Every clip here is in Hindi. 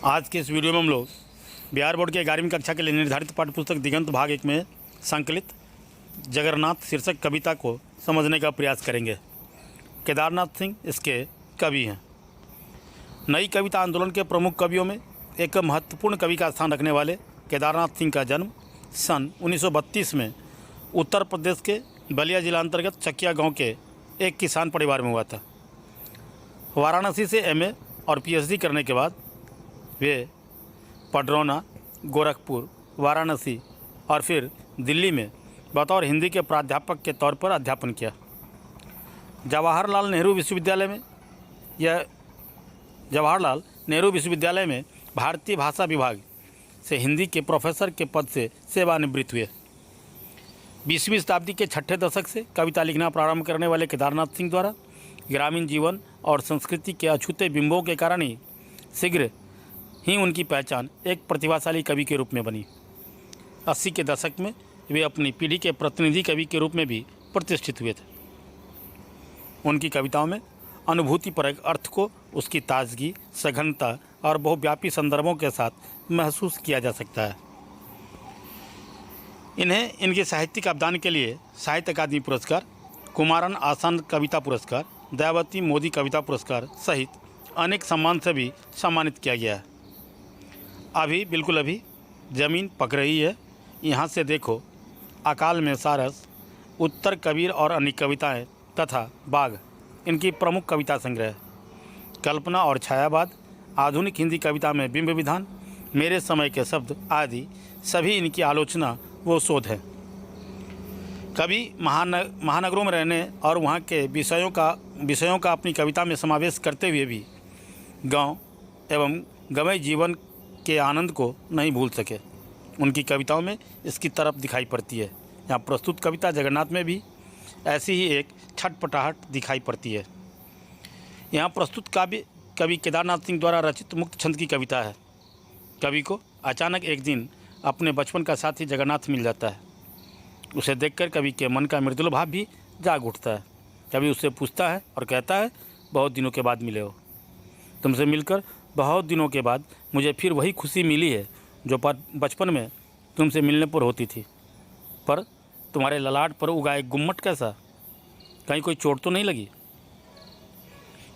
आज के इस वीडियो में हम लोग बिहार बोर्ड के 11वीं कक्षा के लिए निर्धारित पाठ्यपुस्तक दिगंत भाग 1 में संकलित जगन्नाथ शीर्षक कविता को समझने का प्रयास करेंगे। केदारनाथ सिंह इसके कवि हैं। नई कविता आंदोलन के प्रमुख कवियों में एक महत्वपूर्ण कवि का स्थान रखने वाले केदारनाथ सिंह का जन्म सन 1932 में उत्तर प्रदेश के बलिया जिला अंतर्गत चकिया गांव के एक किसान परिवार में हुआ था। वाराणसी से एमए और पीएचडी करने के बाद वे पडरौना, गोरखपुर, वाराणसी और फिर दिल्ली में बतौर हिंदी के प्राध्यापक के तौर पर अध्यापन किया। जवाहरलाल नेहरू विश्वविद्यालय में भारतीय भाषा विभाग से हिंदी के प्रोफेसर के पद से सेवानिवृत्त हुए। 20वीं शताब्दी के छठे दशक से कविता लिखना प्रारंभ करने वाले केदारनाथ सिंह द्वारा ग्रामीण जीवन और संस्कृति के अछूते बिंबों के कारण ही शीघ्र ही उनकी पहचान एक प्रतिभाशाली कवि के रूप में बनी। 80 के दशक में वे अपनी पीढ़ी के प्रतिनिधि कवि के रूप में भी प्रतिष्ठित हुए थे। उनकी कविताओं में अनुभूतिपरक अर्थ को उसकी ताजगी, सघनता और बहुव्यापी संदर्भों के साथ महसूस किया जा सकता है। इन्हें इनके साहित्यिक अवदान के लिए साहित्य अकादमी पुरस्कार, कुमारन आसान कविता पुरस्कार, दयावती मोदी कविता पुरस्कार सहित अनेक सम्मान से भी सम्मानित किया गया है। बिल्कुल अभी ज़मीन पक रही है, यहाँ से देखो, अकाल में सारस, उत्तर कबीर और अन्य कविताएं तथा बाघ इनकी प्रमुख कविता संग्रह। कल्पना और छायावाद, आधुनिक हिंदी कविता में बिंब विधान, मेरे समय के शब्द आदि सभी इनकी आलोचना व शोध है। कवि महानगरों में रहने और वहाँ के विषयों का अपनी कविता में समावेश करते हुए भी गांव एवं गंवई जीवन के आनंद को नहीं भूल सके। उनकी कविताओं में इसकी तरफ दिखाई पड़ती है। यहाँ प्रस्तुत कविता जगन्नाथ में भी ऐसी ही एक छटपटाहट दिखाई पड़ती है। यहाँ प्रस्तुत काव्य कवि केदारनाथ सिंह द्वारा रचित मुक्त छंद की कविता है। कवि को अचानक एक दिन अपने बचपन का साथी जगन्नाथ मिल जाता है। उसे देखकर कवि के मन का मृदुल भाव भी जाग उठता है। कवि उससे पूछता है और कहता है, बहुत दिनों के बाद मिले हो। तुमसे मिलकर बहुत दिनों के बाद मुझे फिर वही खुशी मिली है जो बचपन में तुमसे मिलने पर होती थी। पर तुम्हारे ललाट पर उगा एक गुम्मट कैसा, कहीं कोई चोट तो नहीं लगी?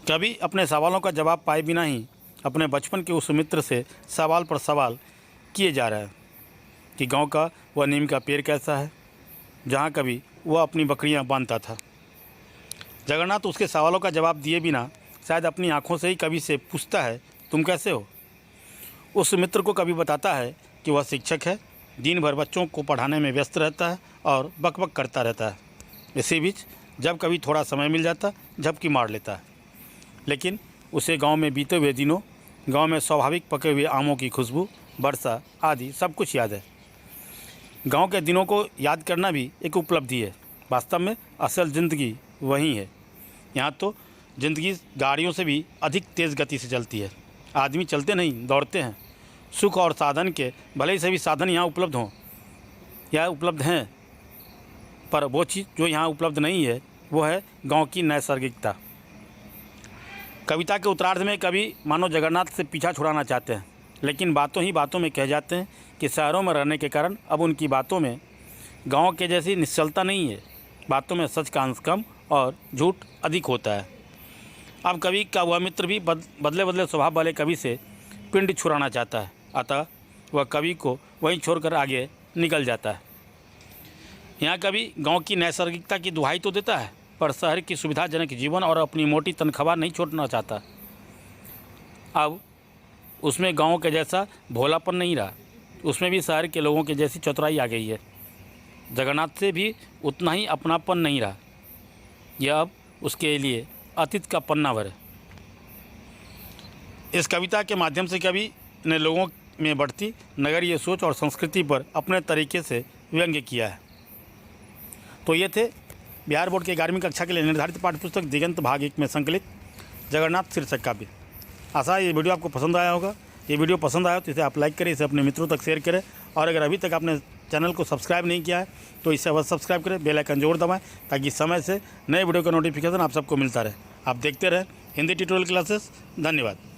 कवि अपने सवालों का जवाब पाए बिना ही अपने बचपन के उस मित्र से सवाल पर सवाल किए जा रहा है कि गांव का वह नीम का पेड़ कैसा है जहां कभी वह अपनी बकरियां बांधता था। जगन्नाथ उसके सवालों का जवाब दिए बिना शायद अपनी आंखों से ही कवि से पूछता है, तुम कैसे हो? उस मित्र को कवि बताता है कि वह शिक्षक है, दिन भर बच्चों को पढ़ाने में व्यस्त रहता है और बकबक करता रहता है। इसी बीच जब कभी थोड़ा समय मिल जाता झपकी मार लेता है। लेकिन उसे गांव में बीते हुए दिनों, गांव में स्वाभाविक पके हुए आमों की खुशबू, वर्षा आदि सब कुछ याद है। गांव के दिनों को याद करना भी एक उपलब्धि है। वास्तव में असल ज़िंदगी वही है। यहाँ तो ज़िंदगी गाड़ियों से भी अधिक तेज़ गति से चलती है। आदमी चलते नहीं, दौड़ते हैं। सुख और साधन के भले ही सभी साधन यहाँ उपलब्ध हों या उपलब्ध हैं, पर वो चीज़ जो यहाँ उपलब्ध नहीं है वो है गांव की नैसर्गिकता। कविता के उत्तरार्ध में कवि मानो जगन्नाथ से पीछा छुड़ाना चाहते हैं, लेकिन बातों ही बातों में कह जाते हैं कि शहरों में रहने के कारण अब उनकी बातों में गांव के जैसी निश्चलता नहीं है। बातों में सच का अंश कम और झूठ अधिक होता है। अब कवि का वह मित्र भी बदले बदले स्वभाव वाले कवि से पिंड छुड़ाना चाहता है, अतः वह कवि को वहीं छोड़कर आगे निकल जाता है। यहाँ कवि गांव की नैसर्गिकता की दुहाई तो देता है, पर शहर की सुविधाजनक जीवन और अपनी मोटी तनख्वाह नहीं छोड़ना चाहता। अब उसमें गांव के जैसा भोलापन नहीं रहा, उसमें भी शहर के लोगों के जैसी चतुराई आ गई है। जगन्नाथ से भी उतना ही अपनापन नहीं रहा। यह अब उसके लिए अतीत का पन्ना भर है। इस कविता के माध्यम से कवि ने लोगों में बढ़ती नगरीय सोच और संस्कृति पर अपने तरीके से व्यंग्य किया है। तो ये थे बिहार बोर्ड के 11वीं कक्षा के लिए निर्धारित पाठ्यपुस्तक दिगंत भाग 1 में संकलित जगन्नाथ शीर्षक काव्य। आशा है ये वीडियो आपको पसंद आया होगा। ये वीडियो पसंद आया तो इसे आप लाइक करें, इसे अपने मित्रों तक शेयर करें, और अगर अभी तक आपने चैनल को सब्सक्राइब नहीं किया है तो इसे अवश्य सब्सक्राइब करें, बेल आइकन जरूर दबाएं ताकि समय से नए वीडियो का नोटिफिकेशन आप सबको मिलता रहे। आप देखते रहें हिंदी ट्यूटोरियल क्लासेस। धन्यवाद।